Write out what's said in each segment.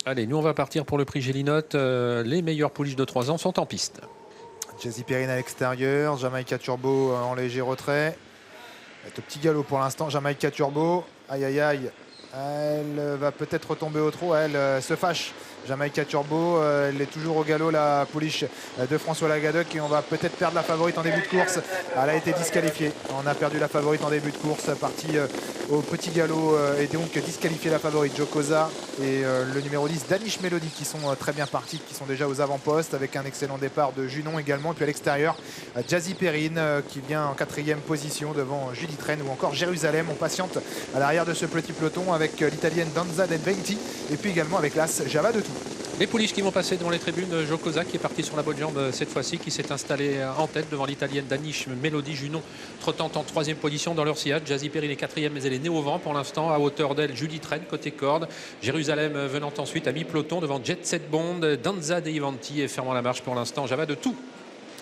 Allez, nous on va partir pour le prix Gélinote. Les meilleures pouliches de 3 ans sont en piste. Jazzy Perrine à l'extérieur, Jamaica Turbo en léger retrait. Elle est au petit galop pour l'instant, Jamaica Turbo. Aïe aïe aïe, elle va peut-être retomber au trot, elle se fâche. Jamaica Turbo, elle est toujours au galop, la pouliche de François Lagadec, et on va peut-être perdre la favorite en début de course. Elle a été disqualifiée, on a perdu la favorite en début de course, partie au petit galop et donc disqualifiée la favorite Jocosa et le numéro 10 Danish Melody qui sont très bien partis, qui sont déjà aux avant-postes avec un excellent départ de Junon également. Et puis à l'extérieur, Jazzy Perrine qui vient en 4e position devant Judith Rennes ou encore Jérusalem. On patiente à l'arrière de ce petit peloton avec l'italienne Danza Del Venti et puis également avec l'As Java de Tout. Les pouliches qui vont passer devant les tribunes, Jocosa qui est parti sur la bonne jambe cette fois-ci, qui s'est installé en tête devant l'italienne Danish Melody. Junon trottant en 3e position dans leur sillage. Jazzy Perrine est 4e, mais elle est née au vent pour l'instant. À hauteur d'elle, Judith Rennes côté corde. Jérusalem venant ensuite à mi-peloton devant Jet Set Bond, Danza Dei Vanti et fermant la marche pour l'instant Java de Tout.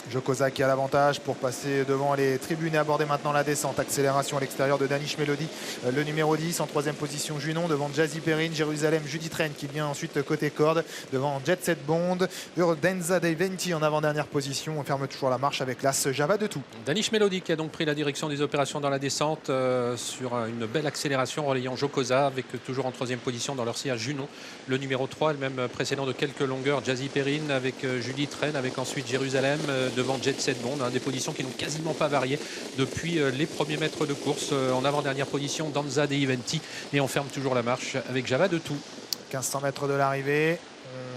Jocosa qui a l'avantage pour passer devant les tribunes et aborder maintenant la descente. Accélération à l'extérieur de Danish Melody, le numéro 10 en 3e position Junon devant Jazzy Perrine, Jérusalem, Judith Rennes qui vient ensuite côté corde devant Jet Set Bond, Danza Dei Venti en avant-dernière position. On ferme toujours la marche avec l'As Java de Tout. Danish Melody qui a donc pris la direction des opérations dans la descente sur une belle accélération relayant Jocosa avec toujours en 3e position dans leur sillage Junon, le numéro 3, le même précédent de quelques longueurs, Jazzy Perrine avec Judith Rennes, avec ensuite Jérusalem devant Jet Set Bond, des positions qui n'ont quasiment pas varié depuis les premiers mètres de course. En avant-dernière position, Danza Dei Venti, et on ferme toujours la marche avec Java de Tout. 1500 mètres de l'arrivée.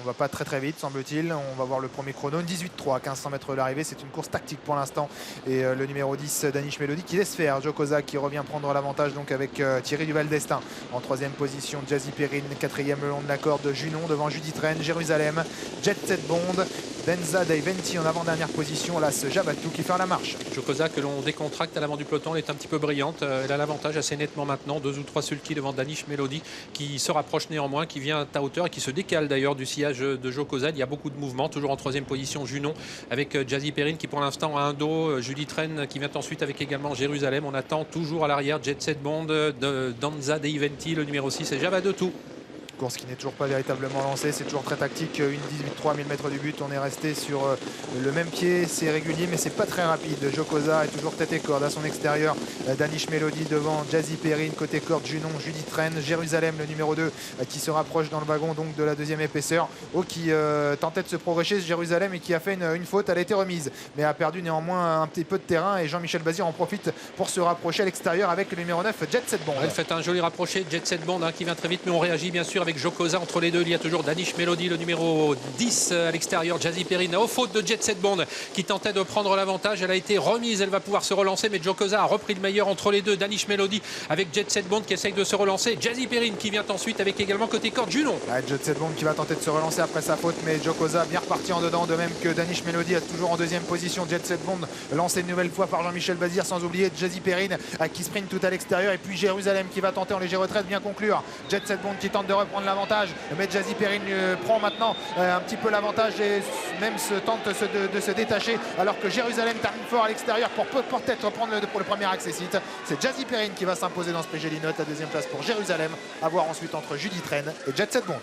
On va pas très vite semble-t-il. On va voir le premier chrono, 18-3 à 1500 mètres de l'arrivée. C'est une course tactique pour l'instant. Et le numéro 10 Danish Melody qui laisse faire. Jocosa qui revient prendre l'avantage donc avec Thierry Duval d'Estaing en 3e position. Jazzy Perrine 4e le long de la corde. Junon devant Judith Rennes, Jérusalem, Jet Set Bond, Danza Dei Venti en avant-dernière position. Là, ce Java de Tout qui fait la marche. Jocosa que l'on décontracte à l'avant du peloton, elle est un petit peu brillante. Elle a l'avantage assez nettement maintenant. 2 ou 3 sulky devant Danish Melody qui se rapproche néanmoins, qui vient à hauteur et qui se décale d'ailleurs du sillage de Jocosa. Il y a beaucoup de mouvements. Toujours en 3e position Junon avec Jazzy Perrine qui pour l'instant a un dos. Judith Rennes qui vient ensuite avec également Jérusalem. On attend toujours à l'arrière Jet Set Bond de Danza Dei Venti, le numéro 6 et Java de Tout. Course qui n'est toujours pas véritablement lancée, c'est toujours très tactique, une 18-3 1000 mètres du but, on est resté sur le même pied, c'est régulier mais c'est pas très rapide. Jocosa est toujours tête et corde à son extérieur, Danish Melody devant Jazzy Perrine, côté corde Junon, Judith Rennes, Jérusalem le numéro 2 qui se rapproche dans le wagon donc de la 2e épaisseur. Qui tentait de se progresser Jérusalem et qui a fait une faute, elle a été remise mais a perdu néanmoins un petit peu de terrain et Jean-Michel Bazir en profite pour se rapprocher à l'extérieur avec le numéro 9 Jet Set Bond. Elle fait un joli rapproché, Jet Set Bond qui vient très vite mais on réagit bien sûr avec Jocosa entre les deux. Il y a toujours Danish Melody, le numéro 10 à l'extérieur, Jazzy Perrine aux fautes de Jet Set Bond qui tentait de prendre l'avantage. Elle a été remise, elle va pouvoir se relancer mais Jocosa a repris le meilleur entre les deux. Danish Melody avec Jet Set Bond qui essaye de se relancer, Jazzy Perrine qui vient ensuite avec également côté corde Junon. Jet Set Bond qui va tenter de se relancer après sa faute mais Jocosa bien reparti en dedans, de même que Danish Melody est toujours en 2e position. Jet Set Bond lancé une nouvelle fois par Jean-Michel Bazir, sans oublier Jazzy Perrine qui sprint tout à l'extérieur et puis Jérusalem qui va tenter en léger retraite, bien conclure. Jet Set Bond qui tente de reprendre l'avantage mais Jazzy Perrine prend maintenant un petit peu l'avantage et même tente de se détacher alors que Jérusalem termine fort à l'extérieur pour peut-être prendre pour le premier accessite. C'est Jazzy Perrine qui va s'imposer dans ce prix Gélinote, la 2e place pour Jérusalem, à voir ensuite entre Judith Rennes et Jet Set Bond.